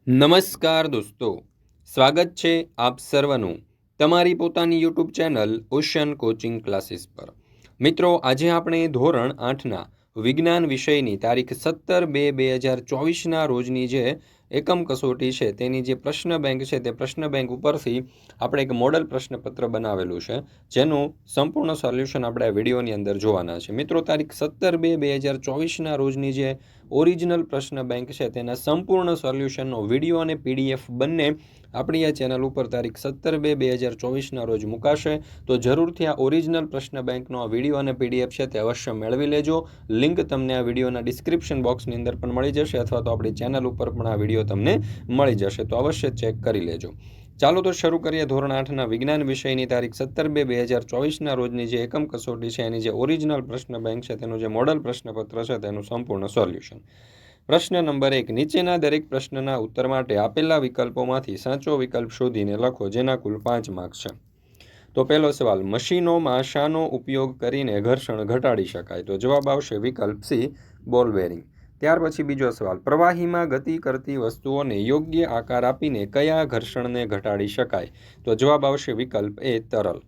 નમસ્કાર દોસ્તો, સ્વાગત છે આપ સર્વનું તમારી પોતાની YouTube channel ocean coaching classes પર। મિત્રો, આજે આપણે ધોરણ 8ના વિજ્ઞાન વિષયની તારીખ 17/2/2024ના રોજની જે એકમ કસોટી છે તેની જે પ્રશ્ન બેંક છે તે પ્રશ્ન બેંક ઉપરથી આપણે એક મોડલ પ્રશ્નપત્ર બનાવેલું છે, જેનું સંપૂર્ણ સોલ્યુશન આપણે આ વિડીયોની અંદર જોવાના છે। મિત્રો, તારીખ 17/2/2024ના રોજની જે ઓરિજિનલ પ્રશ્ન બેંક છે તેના સંપૂર્ણ સોલ્યુશનનો વિડીયો અને પીડીએફ બંને આપણી આ ચેનલ ઉપર તારીખ 17/2/2024ના રોજ મુકાશે। તો જરૂરથી આ ઓરિજિનલ પ્રશ્ન બેંકનો આ વિડીયો અને પીડીએફ છે તે અવશ્ય મેળવી લેજો। લિંક તમને આ વિડીયોના ડિસ્ક્રિપ્શન બોક્સની અંદર પણ મળી જશે, અથવા તો આપણી ચેનલ ઉપર પણ આ વિડીયો તમને મળી જશે, તો અવશ્ય ચેક કરી લેજો। ચાલો તો શરૂ કરીએ ધોરણ 8ના વિજ્ઞાન વિષયની તારીખ 17/2/2024ના રોજની જે એકમ કસોટી છે એની જે ઓરિજિનલ પ્રશ્ન બેંક છે તેનું જે મોડલ પ્રશ્નપત્ર છે તેનું સંપૂર્ણ સોલ્યુશન। પ્રશ્ન નંબર 1, નીચેના દરેક પ્રશ્નના ઉત્તર માટે આપેલા વિકલ્પોમાંથી સાચો વિકલ્પ શોધીને લખો, જેના કુલ 5 માર્ક્સ છે। તો પહેલો સવાલ, મશીનોમાં શાનો ઉપયોગ કરીને ઘર્ષણ ઘટાડી શકાય? તો જવાબ આવશે વિકલ્પ સી, બોલ બેરિંગ। ત્યાર પછી બીજો સવાલ, પ્રવાહીમાં ગતિ કરતી વસ્તુઓને યોગ્ય આકાર આપીને કયા ઘર્ષણને ઘટાડી શકાય? તો જવાબ આવશે વિકલ્પ એ, તરલ।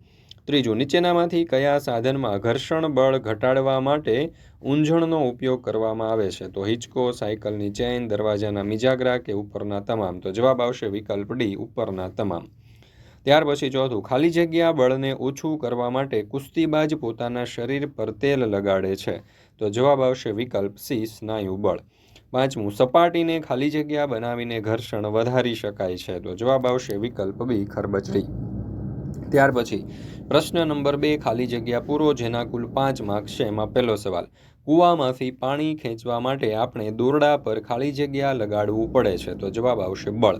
ત્રીજું, નીચેનામાંથી કયા સાધનમાં ઘર્ષણ બળ ઘટાડવા માટે ઊંઝણનો ઉપયોગ કરવામાં આવે છે? તો હિંચકો, સાયકલની ચેઇન, દરવાજાના મિજાગરા કે ઉપરના તમામ? તો જવાબ આવશે વિકલ્પ ડી, ઉપરના તમામ। ત્યાર પછી ચોથું, ખાલી જગ્યા બળને ઓછું કરવા માટે કુસ્તીબાજ પોતાના શરીર પર તેલ લગાડે છે? તો જવાબ આવશે વિકલ્પ સી, સ્નાયુ બળ। પાંચમું, સપાટીને ખાલી જગ્યા બનાવીને ઘર્ષણ વધારી શકાય છે? તો જવાબ આવશે વિકલ્પ બી, ખરબચડી। ત્યાર પછી પ્રશ્ન નંબર 2, ખાલી જગ્યા પૂરો, જેના કુલ 5 માર્ક્સ છે। એમાં પહેલો સવાલ, કૂવામાંથી પાણી ખેંચવા માટે આપણે દોરડા પર ખાલી જગ્યા લગાડવું પડે છે? તો જવાબ આવશે બળ।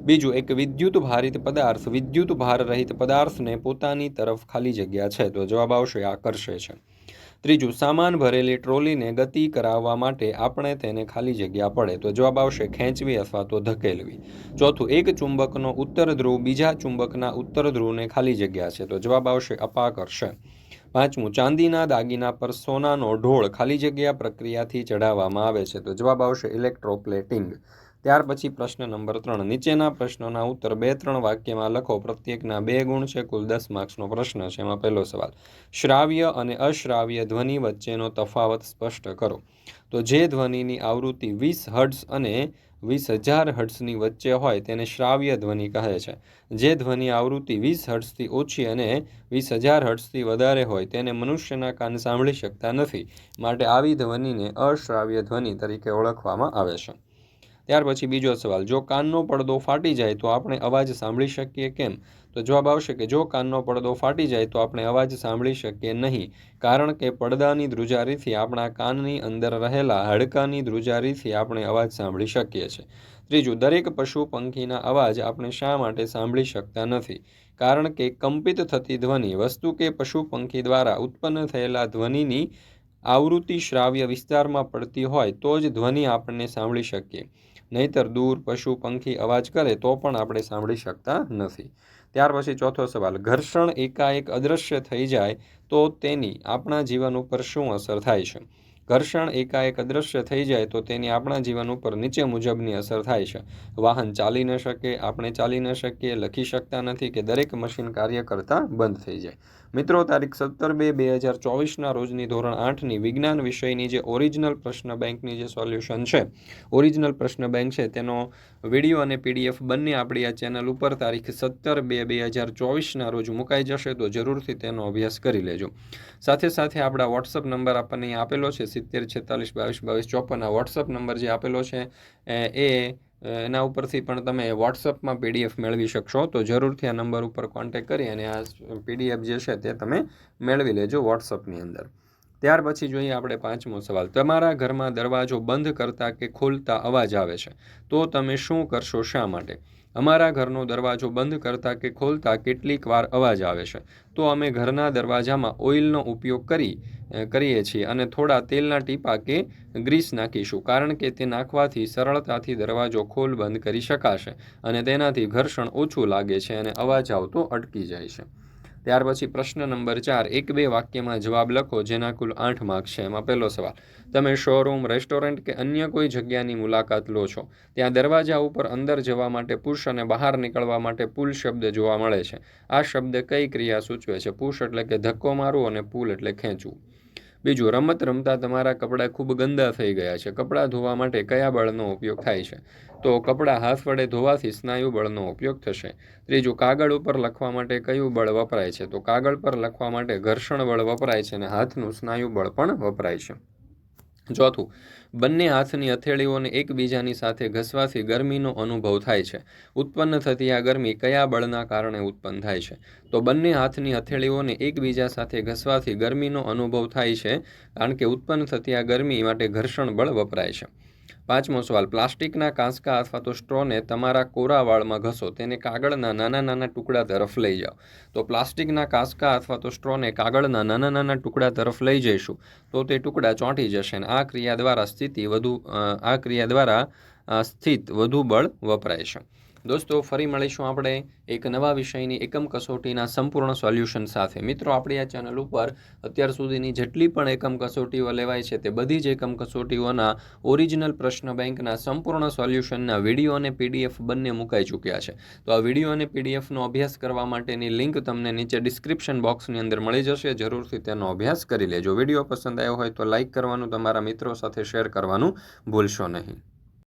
બીજું, એક વિદ્યુત ભારિત પદાર્થ વિદ્યુત ભાર રહિત પદાર્થને પોતાની તરફ ખાલી જગ્યા છે? તો જવાબ આવશે આકર્ષે છે। ત્રીજું, સામાન ભરેલી ટ્રોલીને ગતિ કરાવવા માટે આપણે તેને ખાલી જગ્યા પડે? તો જવાબ આવશે ખેંચવી અથવા તો ધકેલવી। ચોથું, એક ચુંબકનો ઉત્તર ધ્રુવ બીજા ચુંબકના ઉત્તર ધ્રુવને ખાલી જગ્યા છે? તો જવાબ આવશે અપાકર્ષણ। પાંચમું, ચાંદીના દાગીના પર સોનાનો ઢોળ ખાલી જગ્યા પ્રક્રિયાથી ચઢાવવામાં આવે છે? તો જવાબ આવશે ઇલેક્ટ્રોપ્લેટિંગ। ત્યાર પછી પ્રશ્ન નંબર 3, નીચેના પ્રશ્નોના ઉત્તર 2-3 વાક્યમાં લખો, પ્રત્યેકના 2 ગુણ છે, કુલ 10 માર્ક્સનો પ્રશ્ન છે। એમાં પહેલો સવાલ, શ્રાવ્ય અને અશ્રાવ્ય ધ્વનિ વચ્ચેનો તફાવત સ્પષ્ટ કરો। તો જે ધ્વનિની આવૃત્તિ 20 હર્ટ્ઝ અને 20,000 હર્ટ્ઝની વચ્ચે હોય તેને શ્રાવ્ય ધ્વનિ કહે છે। જે ધ્વનિ આવૃત્તિ 20 હર્ટ્ઝથી ઓછી અને 20,000 હર્ટ્ઝથી વધારે હોય તેને મનુષ્યના કાન સાંભળી શકતા નથી, માટે આવી ધ્વનિને અશ્રાવ્ય ધ્વનિ તરીકે ઓળખવામાં આવે છે। ત્યાર પછી બીજો સવાલ, જો કાનનો પડદો ફાટી જાય તો આપણે અવાજ સાંભળી શકીએ કેમ? તો જવાબ આવશે કે જો કાનનો પડદો ફાટી જાય તો આપણે અવાજ સાંભળી શકીએ નહીં, કારણ કે પડદાની ધ્રુજારીથી આપણા કાનની અંદર રહેલા હાડકાની ધ્રુજારીથી આપણે અવાજ સાંભળી શકીએ છીએ। ત્રીજું, દરેક પશુ પંખીના અવાજ આપણે શા માટે સાંભળી શકતા નથી? કારણ કે કંપિત થતી ધ્વનિ વસ્તુ કે પશુ પંખી દ્વારા ઉત્પન્ન થયેલા ધ્વનિની આવૃત્તિ શ્રાવ્ય વિસ્તારમાં પડતી હોય તો જ ધ્વનિ આપણને સાંભળી શકીએ, નહીતર દૂર પશુ પંખી અવાજ કરે તો પણ આપણે સાંભળી શકતા નથી। ત્યાર પછી ચોથો સવાલ, ઘર્ષણ એકાએક અદૃશ્ય થઈ જાય તો તેની આપણા જીવન ઉપર શું અસર થાય છે? ઘર્ષણ એકાએક અદૃશ્ય થઈ જાય તો તેની આપણા જીવન ઉપર નીચે મુજબની અસર થાય છે: વાહન ચાલી ન શકે, આપણે ચાલી ન શકીએ, લખી શકતા નથી કે દરેક મશીન કાર્ય કરતા બંધ થઈ જાય। મિત્રો, તારીખ 17/2/2024ના રોજની ધોરણ 8ની વિજ્ઞાન વિષયની જે ઓરિજિનલ પ્રશ્ન બેંકની જે સોલ્યુશન છે, ઓરિજિનલ પ્રશ્ન બેંક છે તેનો વિડીયો અને પીડીએફ બંને આપણી આ ચેનલ ઉપર તારીખ 17/2/2024ના રોજ મુકાઈ જશે, તો જરૂરથી તેનો અભ્યાસ કરી લેજો। સાથે સાથે આપણા વોટ્સઅપ નંબર આપણને અહીં આપેલો છે 7046222254, આ વોટ્સઅપ નંબર જે આપેલો છે એના ઉપરથી પણ તમે વોટ્સઅપમાં પીડીએફ મેળવી શકશો, તો જરૂરથી આ નંબર ઉપર કોન્ટેક્ટ કરી અને આ પીડીએફ જે છે તે તમે મેળવી લેજો વોટ્સઅપની અંદર। ત્યાર પછી જોઈએ આપણે પાંચમો સવાલ, તમારા ઘરમાં દરવાજો બંધ કરતા કે ખોલતા અવાજ આવે છે, તો તમે શું કરશો, શા માટે? અમારા ઘરનો દરવાજો બંધ કરતા કે ખોલતા કેટલીક વાર અવાજ આવે છે, તો અમે ઘરના દરવાજામાં ઓઇલનો ઉપયોગ કરીએ છીએ અને થોડા તેલના ટીપા કે ગ્રીસ નાખીશું, કારણ કે તે નાખવાથી સરળતાથી દરવાજો ખોલ બંધ કરી શકાશે અને તેનાથી ઘર્ષણ ઓછું લાગે છે અને અવાજ આવતો અટકી જાય છે। ત્યાર પછી પ્રશ્ન નંબર 4, 1-2 વાક્યમાં જવાબ લખો જેના કુલ 8 માર્ક છે. એમાં પહેલો સવાલ, તમે શોરૂમ, રેસ્ટોરન્ટ કે અન્ય કોઈ જગ્યાની મુલાકાત લો છો. ત્યાં દરવાજા ઉપર અંદર જવા માટે પુશ અને બહાર નીકળવા માટે પુલ શબ્દ જોવા મળે છે. આ શબ્દ કઈ ક્રિયા સૂચવે છે? પુશ એટલે કે ધક્કો મારવો અને પુલ એટલે ખેંચવું. બીજું, રમત રમતા તમારા કપડાં ખૂબ ગંદા થઈ ગયા છે. કપડાં ધોવા માટે કયા બળનો ઉપયોગ થાય છે? તો કપડાં હાથ વડે ધોવાથી સ્નાયુ બળનો ઉપયોગ થશે. ત્રીજું, કાગળ ઉપર લખવા માટે કયું બળ વપરાય છે? તો કાગળ પર લખવા માટે ઘર્ષણ બળ વપરાય છે અને હાથનું સ્નાયુ બળ પણ વપરાય છે. ચોથું, બંને હાથની હથેળીઓને એકબીજાની સાથે ઘસવાથી ગરમીનો અનુભવ થાય છે. ઉત્પન્ન થતી આ ગરમી કયા બળના કારણે ઉત્પન્ન થાય છે? તો બંને હાથની હથેળીઓને એકબીજા સાથે ઘસવાથી ગરમીનો અનુભવ થાય છે, કારણ કે ઉત્પન્ન થતી આ ગરમી માટે ઘર્ષણ બળ વપરાય છે. પાંચમો સવાલ, પ્લાસ્ટિકના કાંસકા અથવા તો સ્ટ્રોને તમારા કોરા વાળમાં ઘસો, તેને કાગળના નાના નાના ટુકડા તરફ લઈ જાઓ. તો પ્લાસ્ટિકના કાંસકા અથવા તો સ્ટ્રોને કાગળના નાના નાના ટુકડા તરફ લઈ જઈશું તો તે ટુકડા ચોંટી જશે અને આ ક્રિયા દ્વારા સ્થિત વધુ બળ વપરાય છે. દોસ્તો, ફરી મળીશું આપણે એક નવા વિષયની એકમ કસોટીના સંપૂર્ણ સોલ્યુશન સાથે. મિત્રો, આપણી આ ચેનલ ઉપર અત્યાર સુધીની જેટલી પણ એકમ કસોટીઓ લેવાય છે તે બધી જ એકમ કસોટીઓના ઓરિજિનલ પ્રશ્ન બેંકના સંપૂર્ણ સોલ્યુશનના વિડીયો અને પીડીએફ બંને મુકાઈ ચૂક્યા છે. તો આ વિડીયો અને પીડીએફનો અભ્યાસ કરવા માટેની લિંક તમને નીચે ડિસ્ક્રિપ્શન બોક્સની અંદર મળી જશે. જરૂરથી તેનો અભ્યાસ કરી લેજો. વિડીયો પસંદ આવ્યો હોય તો લાઇક કરવાનું, તમારા મિત્રો સાથે શેર કરવાનું ભૂલશો નહીં.